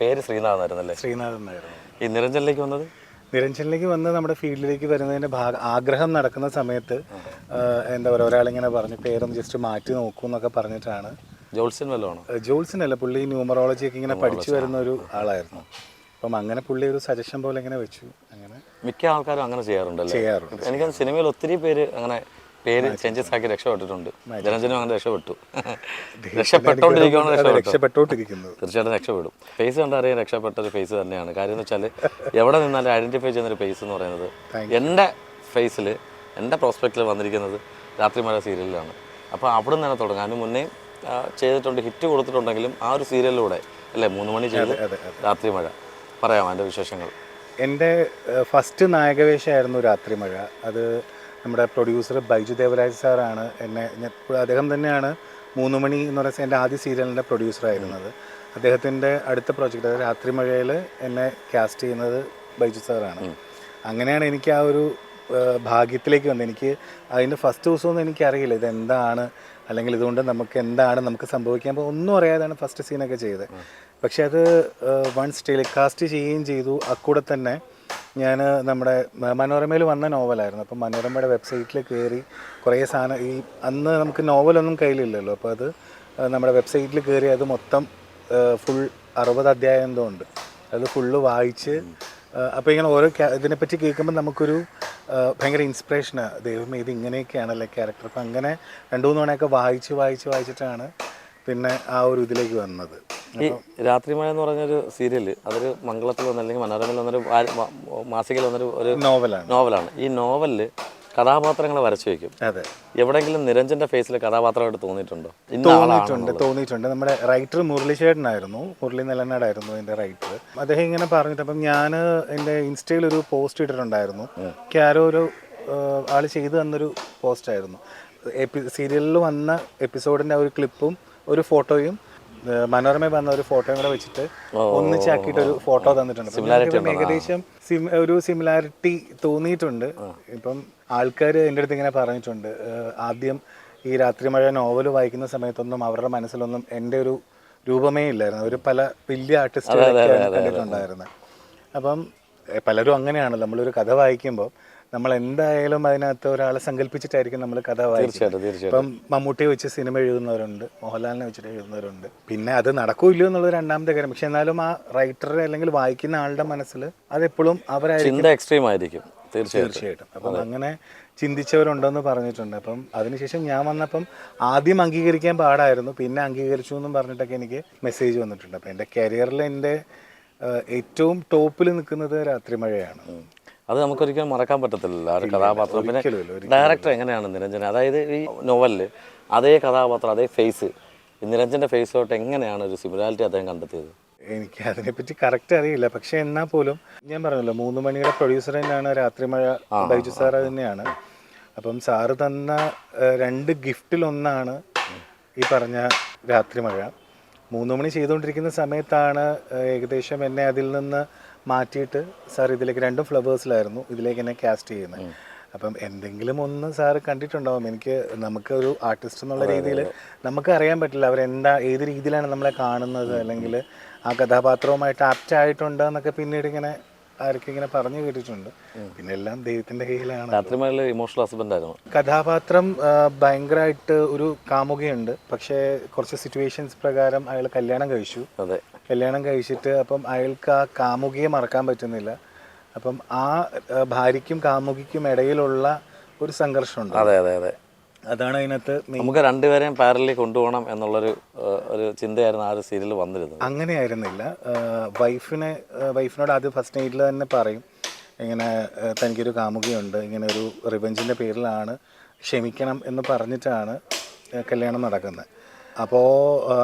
പേര് ശ്രീനാഥനായിരുന്നല്ലേ? ശ്രീനാഥനായിരുന്നു. ഈ നിരഞ്ജനിലേക്ക് വന്നത്? നിരഞ്ജനിലേക്ക് വന്ന് നമ്മുടെ ഫീൽഡിലേക്ക് വരുന്നതിൻ്റെ ആഗ്രഹം നടക്കുന്ന സമയത്ത് എന്താ പറയുക, ഒരാളിങ്ങനെ പറഞ്ഞ് പേരൊന്ന് ജസ്റ്റ് മാറ്റി നോക്കൂ എന്നൊക്കെ പറഞ്ഞിട്ടാണ്. ജോൾസൻ വല്ലതാണോ? ജോൾസനല്ല, പുള്ളി ന്യൂമറോളജിയൊക്കെ ഇങ്ങനെ പഠിച്ചു വരുന്ന ഒരു ആളായിരുന്നു. അപ്പം അങ്ങനെ പുള്ളി ഒരു സജഷൻ പോലെ ഇങ്ങനെ വെച്ചു. അങ്ങനെ മിക്ക ആൾക്കാരും അങ്ങനെ ചെയ്യാറുണ്ട്. എനിക്ക് സിനിമയിൽ ഒത്തിരി പേര് അങ്ങനെ പേര് ചേഞ്ചസ് ആക്കി രക്ഷപ്പെട്ടിട്ടുണ്ട്. നിരഞ്ജനും അങ്ങനെ രക്ഷപ്പെട്ടു. രക്ഷപ്പെട്ടോണ്ടിരിക്കുന്നു. തീർച്ചയായിട്ടും രക്ഷപ്പെടും. ഫേസ് കണ്ടറിയാൻ രക്ഷപ്പെട്ട ഒരു ഫേസ് തന്നെയാണ്. കാര്യം എന്ന് വെച്ചാൽ എവിടെ നിന്നാലും ഐഡന്റിഫൈ ചെയ്യുന്നൊരു ഫേസ് എന്ന് പറയുന്നത് എൻ്റെ ഫേസിൽ, എൻ്റെ പ്രോസ്പെക്റ്റിൽ വന്നിരിക്കുന്നത് രാത്രിമഴ സീരിയലിലാണ്. അപ്പോൾ അവിടെ നിന്ന് തന്നെ തുടങ്ങാം. അതിന് മുന്നേ ചെയ്തിട്ടുണ്ട്, ഹിറ്റ് കൊടുത്തിട്ടുണ്ടെങ്കിലും ആ ഒരു സീരിയലിലൂടെ അല്ലേ 3 മണി ചെയ്ത് രാത്രിമഴ. പറയാം അതിൻ്റെ വിശേഷങ്ങൾ. എൻ്റെ ഫസ്റ്റ് നായകവേഷമായിരുന്നു രാത്രിമഴ. അത് നമ്മുടെ പ്രൊഡ്യൂസർ ബൈജു ദേവരാജ് സാറാണ് അദ്ദേഹം തന്നെയാണ് 3 മണി എന്ന് പറയുന്ന എൻ്റെ ആദ്യ സീരിയലിൻ്റെ പ്രൊഡ്യൂസറായിരുന്നത്. അദ്ദേഹത്തിൻ്റെ അടുത്ത പ്രോജക്റ്റ്, അതായത് രാത്രിമഴയിൽ എന്നെ കാസ്റ്റ് ചെയ്യുന്നത് ബൈജു സാറാണ്. അങ്ങനെയാണ് എനിക്ക് ആ ഒരു ഭാഗ്യത്തിലേക്ക് വന്നത്. എനിക്ക് അതിൻ്റെ ഫസ്റ്റ് ദിവസമൊന്നും എനിക്കറിയില്ല ഇതെന്താണ്, അല്ലെങ്കിൽ ഇതുകൊണ്ട് നമുക്ക് സംഭവിക്കാൻ ഒന്നും അറിയാതെയാണ് ഫസ്റ്റ് സീനൊക്കെ ചെയ്തത്. പക്ഷെ അത് വൺസ് ടെലികാസ്റ്റ് ചെയ്യുകയും ചെയ്തു. അക്കൂടെ തന്നെ ഞാൻ നമ്മുടെ മനോരമയിൽ വന്ന നോവലായിരുന്നു. അപ്പം മനോരമയുടെ വെബ്സൈറ്റിൽ കയറി കുറേ സാധനം, ഈ അന്ന് നമുക്ക് നോവലൊന്നും കയ്യിലില്ലല്ലോ, അപ്പോൾ അത് നമ്മുടെ വെബ്സൈറ്റിൽ കയറി അത് മൊത്തം ഫുൾ 60 അധ്യായം എന്തോ ഉണ്ട്, അത് ഫുള്ള് വായിച്ച്. അപ്പോൾ ഇങ്ങനെ ഓരോ ഇതിനെപ്പറ്റി കേൾക്കുമ്പോൾ നമുക്കൊരു ഭയങ്കര ഇൻസ്പിറേഷനാണ്. ദൈവമേ ഇത് ഇങ്ങനെയൊക്കെയാണല്ലേ ക്യാരക്ടർ. അപ്പം അങ്ങനെ 2-3 തവണയൊക്കെ വായിച്ചിട്ടാണ് പിന്നെ ആ ഒരു ഇതിലേക്ക് വന്നത്. ഈ രാത്രിമഴ എന്ന് പറഞ്ഞൊരു സീരിയൽ, അതൊരു മംഗളത്തിൽ വന്ന അല്ലെങ്കിൽ മനോരമയിൽ വന്നൊരു മാസികയിൽ വന്നൊരു നോവലാണ്. ഈ നോവലിൽ കഥാപാത്രങ്ങളെ വരച്ചു വയ്ക്കും. അതെ. എവിടെയെങ്കിലും നിരഞ്ജന്റെ ഫേസിൽ കഥാപാത്രമായിട്ട് തോന്നിയിട്ടുണ്ടോ? തോന്നിയിട്ടുണ്ട്. നമ്മുടെ റൈറ്റർ മുരളീശേട്ടനായിരുന്നു, മുരളി നെല്ലനാടായിരുന്നു എൻ്റെ റൈറ്റർ. അദ്ദേഹം ഇങ്ങനെ പറഞ്ഞിട്ട്, അപ്പം ഞാൻ എൻ്റെ ഇൻസ്റ്റയിൽ ഒരു പോസ്റ്റ് ഇട്ടിട്ടുണ്ടായിരുന്നു. ആരോ ഒരു ആൾ ചെയ്തു തന്നൊരു പോസ്റ്റായിരുന്നു. സീരിയലിൽ വന്ന എപ്പിസോഡിൻ്റെ ഒരു ക്ലിപ്പും ഒരു ഫോട്ടോയും മനോരമയിൽ വന്ന ഒരു ഫോട്ടോയും കൂടെ വെച്ചിട്ട് ഒന്നിച്ചാക്കിയിട്ട് ഒരു ഫോട്ടോ തന്നിട്ടുണ്ട്. ഏകദേശം ഒരു സിമിലാരിറ്റി തോന്നിയിട്ടുണ്ട്. ഇപ്പം ആൾക്കാർ എൻ്റെ അടുത്ത് ഇങ്ങനെ പറഞ്ഞിട്ടുണ്ട്, ആദ്യം ഈ രാത്രിമഴ നോവൽ വായിക്കുന്ന സമയത്തൊന്നും അവരുടെ മനസ്സിലൊന്നും എൻ്റെ ഒരു രൂപമേ ഇല്ലായിരുന്നു. അവർ പല വലിയ ആർട്ടിസ്റ്റുകളൊക്കെയാണ് കണ്ടിട്ടുണ്ടായിരുന്നത്. അപ്പം പലരും അങ്ങനെയാണല്ലോ, നമ്മളൊരു കഥ വായിക്കുമ്പോൾ നമ്മൾ എന്തായാലും അതിനകത്ത് ഒരാളെ സങ്കല്പിച്ചിട്ടായിരിക്കും നമ്മൾ കഥ വായിക്കുന്നത്. ഇപ്പം മമ്മൂട്ടിയെ വെച്ച് സിനിമ എഴുതുന്നവരുണ്ട്, മോഹൻലാലിനെ വെച്ചിട്ട് എഴുതുന്നവരുണ്ട്. പിന്നെ അത് നടക്കൂല്ലോ എന്നുള്ളത് രണ്ടാമത്തെ കാര്യം. പക്ഷെ എന്നാലും ആ റൈറ്ററെ അല്ലെങ്കിൽ വായിക്കുന്ന ആളുടെ മനസ്സിൽ അതെപ്പോഴും അവരായിരിക്കും. തീർച്ചയായിട്ടും. അപ്പം അങ്ങനെ ചിന്തിച്ചവരുണ്ടെന്ന് പറഞ്ഞിട്ടുണ്ട്. അപ്പം അതിനുശേഷം ഞാൻ വന്നപ്പം ആദ്യം അംഗീകരിക്കാൻ പാടായിരുന്നു, പിന്നെ അംഗീകരിച്ചു എന്നും പറഞ്ഞിട്ടൊക്കെ എനിക്ക് മെസ്സേജ് വന്നിട്ടുണ്ട്. അപ്പം എൻ്റെ കരിയറിൽ എൻ്റെ ഏറ്റവും ടോപ്പിൽ നിൽക്കുന്നത് രാത്രിമഴയാണ്. അത് നമുക്കൊരിക്കലും മറക്കാൻ പറ്റത്തില്ല ആ ഒരു കഥാപാത്രം. പിന്നെ ഡയറക്ടർ എങ്ങനെയാണ് നിരഞ്ജന, അതായത് ഈ നോവലിൽ അതേ കഥാപാത്രം, അതേ ഫേസ്, നിരഞ്ജൻ്റെ ഫേസോട്ട് എങ്ങനെയാണ് ഒരു സിമിലാരിറ്റി അദ്ദേഹം കണ്ടെത്തിയത്? എനിക്ക് അതിനെപ്പറ്റി കറക്റ്റ് അറിയില്ല. പക്ഷെ എന്നാൽ പോലും ഞാൻ പറഞ്ഞല്ലോ 3 മണിയുടെ പ്രൊഡ്യൂസർ തന്നെയാണ് രാത്രിമഴ, ബൈജു സാർ തന്നെയാണ്. അപ്പം സാറ് തന്ന 2 ഗിഫ്റ്റിലൊന്നാണ് ഈ പറഞ്ഞ രാത്രിമഴ. 3 മണി ചെയ്തുകൊണ്ടിരിക്കുന്ന സമയത്താണ് ഏകദേശം എന്നെ അതിൽ നിന്ന് മാറ്റിയിട്ട് സാർ ഇതിലേക്ക്, 2 ഫ്ലവേഴ്സിലായിരുന്നു, ഇതിലേക്ക് എന്നെ കാസ്റ്റ് ചെയ്യുന്നത്. അപ്പം എന്തെങ്കിലും ഒന്ന് സാറ് കണ്ടിട്ടുണ്ടാവും. നമുക്ക് ഒരു ആർട്ടിസ്റ്റ് എന്നുള്ള രീതിയിൽ നമുക്ക് അറിയാൻ പറ്റില്ല ഏത് രീതിയിലാണ് നമ്മളെ കാണുന്നത്, അല്ലെങ്കിൽ ആ കഥാപാത്രവുമായിട്ട് ആപ്റ്റ് ആയിട്ടുണ്ട് എന്നൊക്കെ പിന്നീട് ഇങ്ങനെ ആരൊക്കെ ഇങ്ങനെ പറഞ്ഞു കേട്ടിട്ടുണ്ട്. പിന്നെ എല്ലാം ദൈവത്തിന്റെ കയ്യിലാണ്. ഇമോഷണൽ ഹസ്ബൻഡ് ആയിരുന്നു കഥാപാത്രം. ഭയങ്കരമായിട്ട് ഒരു കാമുകയുണ്ട്, പക്ഷേ കുറച്ച് സിറ്റുവേഷൻസ് പ്രകാരം അയാൾ കല്യാണം കഴിച്ചിട്ട് അപ്പം അയാൾക്ക് ആ കാമുകിയെ മറക്കാൻ പറ്റുന്നില്ല. അപ്പം ആ ഭാര്യയ്ക്കും കാമുകിക്കും ഇടയിലുള്ള ഒരു സംഘർഷമുണ്ട്. അതാണ് അതിനകത്ത് നമുക്ക് രണ്ടുപേരെയും പാരലി കൊണ്ടുപോകണം എന്നുള്ളൊരു ചിന്തയായിരുന്നു ആ ഒരു സീരിയൽ വന്നിരുന്നത്. അങ്ങനെയായിരുന്നില്ല. വൈഫിനോട് ആദ്യം ഫസ്റ്റ് നൈറ്റിൽ തന്നെ പറയും, ഇങ്ങനെ തനിക്കൊരു കാമുകിയുണ്ട്, ഇങ്ങനെ ഒരു റിവെഞ്ചിൻ്റെ പേരിലാണ്, ക്ഷമിക്കണം എന്ന് പറഞ്ഞിട്ടാണ് കല്യാണം നടക്കുന്നത്. അപ്പോൾ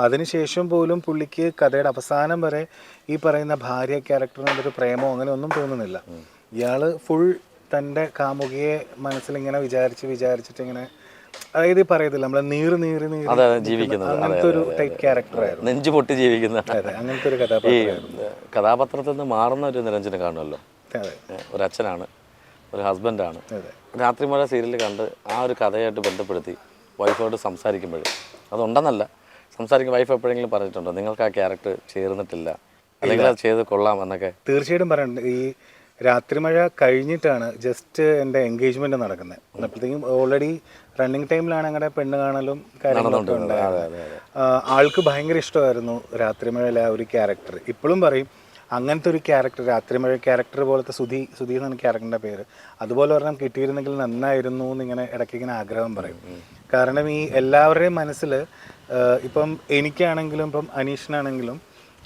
അതിനുശേഷം പോലും പുള്ളിക്ക് കഥയുടെ അവസാനം വരെ ഈ പറയുന്ന ഭാര്യ ക്യാരക്ടറിനോടൊരു പ്രേമോ അങ്ങനെ ഒന്നും തോന്നുന്നില്ല. ഇയാൾ ഫുൾ തൻ്റെ കാമുകിയെ മനസ്സിലിങ്ങനെ വിചാരിച്ചിട്ട് ഇങ്ങനെ, അതായത് പറയത്തില്ല നമ്മളെ നീറി അങ്ങനത്തെ ഒരു ടൈപ്പ് ക്യാരക്ടറായിരുന്നു. നെഞ്ചു പൊട്ടി ജീവിക്കുന്ന അങ്ങനത്തെ ഒരു കഥാപാത്രത്തിൽ നിന്ന് മാറുന്ന ഒരു നിരഞ്ജനെ കാണുമല്ലോ. ഒരു അച്ഛനാണ്, ഒരു ഹസ്ബൻഡാണ്. രാത്രിമഴ സീരിയൽ കണ്ട് ആ ഒരു കഥയായിട്ട് ബന്ധപ്പെടുത്തി വൈഫോട് സംസാരിക്കുമ്പോൾ, അതുണ്ടെന്നല്ല സംസാരിക്കും, വൈഫ് എപ്പോഴെങ്കിലും പറഞ്ഞിട്ടുണ്ടോ നിങ്ങൾക്ക് ആ ക്യാരക്ടർ ചേർന്നിട്ടില്ല, അല്ലെങ്കിൽ അത് ചെയ്ത് കൊള്ളാം എന്നൊക്കെ? തീർച്ചയായിട്ടും പറയുന്നുണ്ട്. ഈ രാത്രിമഴ കഴിഞ്ഞിട്ടാണ് ജസ്റ്റ് എൻ്റെ എൻഗേജ്മെൻറ്റ് നടക്കുന്നത്. അപ്പോഴത്തേക്കും ഓൾറെഡി റണ്ണിങ് ടൈമിലാണ് അങ്ങനെ പെണ്ണ് കാണലും കാര്യങ്ങളൊക്കെ ഉണ്ടായത്. ആൾക്ക് ഭയങ്കര ഇഷ്ടമായിരുന്നു രാത്രിമഴയിലെ ആ ഒരു ക്യാരക്ടർ. ഇപ്പോഴും പറയും അങ്ങനത്തെ ഒരു ക്യാരക്ടർ, രാത്രിമഴ ക്യാരക്ടർ പോലത്തെ സുധി എന്നാണ് ക്യാരക്ടറിൻ്റെ പേര്, അതുപോലെ ഒരെണ്ണം കിട്ടിയിരുന്നെങ്കിൽ നന്നായിരുന്നു എന്നിങ്ങനെ ഇടയ്ക്ക് ഇങ്ങനെ ആഗ്രഹം പറയും. കാരണം ഈ എല്ലാവരുടെയും മനസ്സിൽ ഇപ്പം എനിക്കാണെങ്കിലും ഇപ്പം അനീഷിനാണെങ്കിലും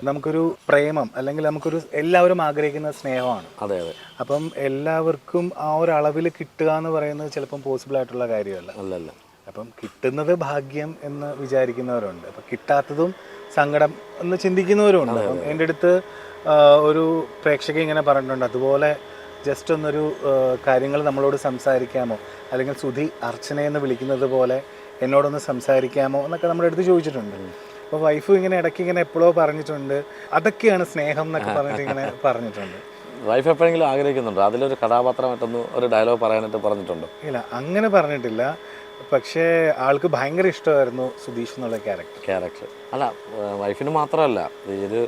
നമുക്കൊരു പ്രേമം അല്ലെങ്കിൽ നമുക്കൊരു എല്ലാവരും ആഗ്രഹിക്കുന്ന സ്നേഹമാണ്. അതെ അതെ. അപ്പം എല്ലാവർക്കും ആ ഒരു അളവിൽ കിട്ടുക എന്ന് പറയുന്നത് ചിലപ്പം പോസിബിൾ ആയിട്ടുള്ള കാര്യമല്ല. അല്ലല്ല. അപ്പം കിട്ടുന്നത് ഭാഗ്യം എന്ന് വിചാരിക്കുന്നവരുണ്ട്, അപ്പം കിട്ടാത്തതും സങ്കടം എന്ന് ചിന്തിക്കുന്നവരുണ്ട്. അപ്പം എൻ്റെ അടുത്ത് ഒരു പ്രേക്ഷക ഇങ്ങനെ പറഞ്ഞിട്ടുണ്ട്, അതുപോലെ ജസ്റ്റ് ഒന്നൊരു കാര്യങ്ങൾ നമ്മളോട് സംസാരിക്കാമോ, അല്ലെങ്കിൽ സുധി അർച്ചനയെന്ന് വിളിക്കുന്നത് പോലെ എന്നോടൊന്ന് സംസാരിക്കാമോ എന്നൊക്കെ നമ്മുടെ അടുത്ത് ചോദിച്ചിട്ടുണ്ട്. അപ്പോൾ വൈഫ് ഇങ്ങനെ ഇടയ്ക്ക് ഇങ്ങനെ എപ്പോഴോ പറഞ്ഞിട്ടുണ്ട്, അതൊക്കെയാണ് സ്നേഹം എന്നൊക്കെ പറഞ്ഞിട്ട് ഇങ്ങനെ പറഞ്ഞിട്ടുണ്ട്. വൈഫ് എപ്പോഴെങ്കിലും ആഗ്രഹിക്കുന്നുണ്ടോ അതിലൊരു കഥാപാത്രമായിട്ടൊന്ന് ഒരു ഡയലോഗ് പറയാനായിട്ട് പറഞ്ഞിട്ടുണ്ടോ? ഇല്ല, അങ്ങനെ പറഞ്ഞിട്ടില്ല. പക്ഷേ ആൾക്ക് ഭയങ്കര ഇഷ്ടമായിരുന്നു സുധീഷ് എന്നുള്ള ക്യാരക്ടർ. അല്ല, വൈഫിന് മാത്രമല്ല, ഒരു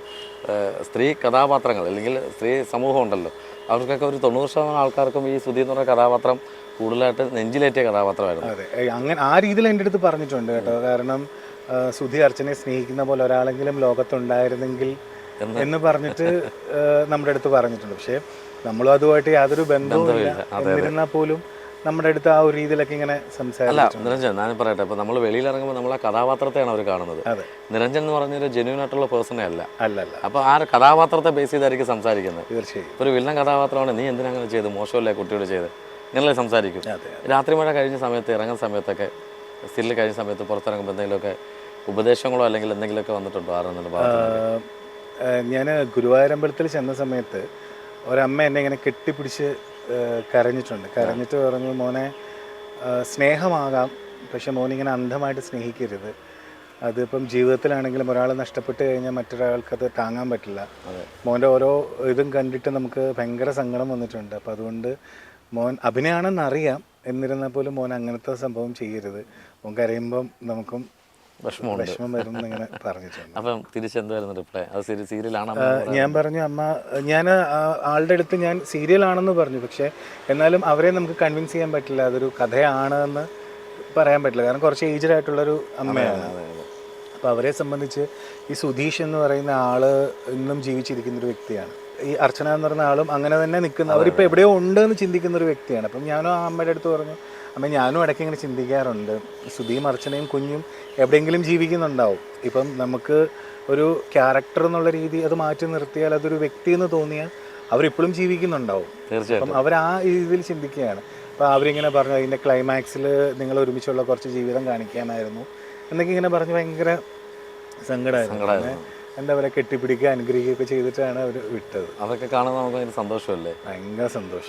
സ്ത്രീ കഥാപാത്രങ്ങൾ അല്ലെങ്കിൽ സ്ത്രീ സമൂഹം ഉണ്ടല്ലോ, അവർക്കൊക്കെ ഒരു 90% ആൾക്കാർക്കും ഈ സുധി എന്ന് പറഞ്ഞ കഥാപാത്രം കൂടുതലായിട്ട് നെഞ്ചിലേറ്റിയ കഥാപാത്രമായിരുന്നു. അതെ, അങ്ങനെ ആ രീതിയിൽ എൻ്റെ അടുത്ത് പറഞ്ഞിട്ടുണ്ട് കേട്ടോ. കാരണം സുധി അർച്ചനയെ സ്നേഹിക്കുന്ന പോലെ ഒരാളെങ്കിലും ലോകത്തുണ്ടായിരുന്നെങ്കിൽ എന്ന് പറഞ്ഞിട്ട് നമ്മുടെ അടുത്ത് പറഞ്ഞിട്ടുണ്ട്. പക്ഷേ നമ്മളും അതുമായിട്ട് യാതൊരു ബന്ധവുമില്ല. എന്നിരുന്നാൽ പോലും നമ്മുടെ അടുത്ത് ആ ഒരു രീതിയിലൊക്കെ ഇങ്ങനെ സംസാരിച്ചു. നിരഞ്ജൻ, ഞാൻ പറയട്ടെ, ഇപ്പോൾ നമ്മൾ വെളിയിലിറങ്ങുമ്പോൾ നമ്മൾ ആ കഥാപാത്രത്തെയാണ് അവർ കാണുന്നത്. നിരഞ്ജൻ എന്ന് പറഞ്ഞൊരു ജെന്യൂൻ ആയിട്ടുള്ള പേഴ്സണേ അല്ല. അപ്പോൾ ആ കഥാപാത്രത്തെ ബേസ് ചെയ്തായിരിക്കും സംസാരിക്കുന്നത്. തീർച്ചയായും. ഒരു വില്ലൻ കഥാപാത്രമാണ്, നീ എന്തിനാ അങ്ങനെ ചെയ്ത്, മോശമല്ലേ കുട്ടിയോട് ചെയ്ത്, ഇങ്ങനെയല്ലേ സംസാരിക്കും. രാത്രി മഴ കഴിഞ്ഞ സമയത്ത്, ഇറങ്ങുന്ന സമയത്തൊക്കെ, സ്റ്റില്ല് കഴിഞ്ഞ സമയത്ത് പുറത്തിറങ്ങുമ്പോൾ എന്തെങ്കിലുമൊക്കെ ഉപദേശങ്ങളോ അല്ലെങ്കിൽ എന്തെങ്കിലുമൊക്കെ വന്നിട്ടുണ്ടോ ആരെന്നുള്ള ഭാഗത്ത്? ഞാൻ ഗുരുവായൂരമ്പലത്തിൽ ചെന്ന സമയത്ത് ഒരമ്മ എന്നെ ഇങ്ങനെ കെട്ടിപ്പിടിച്ച് കരഞ്ഞിട്ട് പറഞ്ഞു, മോനെ സ്നേഹമാകാം, പക്ഷെ മോനിങ്ങനെ അന്ധമായിട്ട് സ്നേഹിക്കരുത്. അതിപ്പം ജീവിതത്തിലാണെങ്കിലും ഒരാൾ നഷ്ടപ്പെട്ട് കഴിഞ്ഞാൽ മറ്റൊരാൾക്കത് താങ്ങാൻ പറ്റില്ല. മോൻ്റെ ഓരോ ഇതും കണ്ടിട്ട് നമുക്ക് ഭയങ്കര സങ്കടം വന്നിട്ടുണ്ട്. അപ്പം അതുകൊണ്ട് മോൻ അഭിനയമാണെന്നറിയാം, എന്നിരുന്നാൽ പോലും മോൻ അങ്ങനത്തെ സംഭവം ചെയ്യരുത്, മോൻ കരയുമ്പം നമുക്കും വിഷമം വരും എന്നിങ്ങനെ പറഞ്ഞിട്ടുണ്ട്. അപ്പം തിരിച്ചെന്തായിരുന്നു റിപ്ലൈ? അത് സീരിയലാണോ? ഞാൻ പറഞ്ഞു, അമ്മ, ഞാൻ ആളുടെ അടുത്ത് ഞാൻ സീരിയലാണെന്ന് പറഞ്ഞു, പക്ഷേ എന്നാലും അവരെ നമുക്ക് കൺവിൻസ് ചെയ്യാൻ പറ്റില്ല അതൊരു കഥയാണെന്ന് പറയാൻ പറ്റില്ല. കാരണം കുറച്ച് ഏജ്ഡ് ആയിട്ടുള്ളൊരു അമ്മയാണ്. അപ്പോൾ അവരെ സംബന്ധിച്ച് ഈ സുധീഷ് എന്ന് പറയുന്ന ആൾ ഇന്നും ജീവിച്ചിരിക്കുന്നൊരു വ്യക്തിയാണ്. ഈ അർച്ചന എന്ന് പറയുന്ന ആളും അങ്ങനെ തന്നെ നിൽക്കുന്ന, അവരിപ്പോൾ എവിടെയോ ഉണ്ടെന്ന് ചിന്തിക്കുന്നൊരു വ്യക്തിയാണ്. അപ്പം ഞാനും ആ അമ്മയുടെ അടുത്ത് പറഞ്ഞു, അമ്മ, ഞാനും ഇടയ്ക്ക് ഇങ്ങനെ ചിന്തിക്കാറുണ്ട്, സുധിയും അർച്ചനയും കുഞ്ഞും എവിടെയെങ്കിലും ജീവിക്കുന്നുണ്ടാവും. ഇപ്പം നമുക്ക് ഒരു ക്യാരക്ടർ എന്നുള്ള രീതി അത് മാറ്റി നിർത്തിയാൽ അതൊരു വ്യക്തി എന്ന് തോന്നിയാൽ അവരിപ്പോഴും ജീവിക്കുന്നുണ്ടാവും. തീർച്ചയായും. അപ്പം അവർ ആ രീതിയിൽ ചിന്തിക്കുകയാണ്. അപ്പോൾ അവരിങ്ങനെ പറഞ്ഞു, അതിൻ്റെ ക്ലൈമാക്സിൽ നിങ്ങൾ ഒരുമിച്ചുള്ള കുറച്ച് ജീവിതം കാണിക്കാനായിരുന്നു എന്നൊക്കെ ഇങ്ങനെ പറഞ്ഞ് ഭയങ്കര സങ്കടമായിരുന്നു. എന്താ പറയുക, കെട്ടിപ്പിടിക്കുക അനുഗ്രഹിക്കുകയൊക്കെ ചെയ്തിട്ടാണ് അവർ വിട്ടത്. അതൊക്കെ കാണുമ്പോൾ നമുക്ക് ഭയങ്കര സന്തോഷമല്ലേ? ഭയങ്കര സന്തോഷം.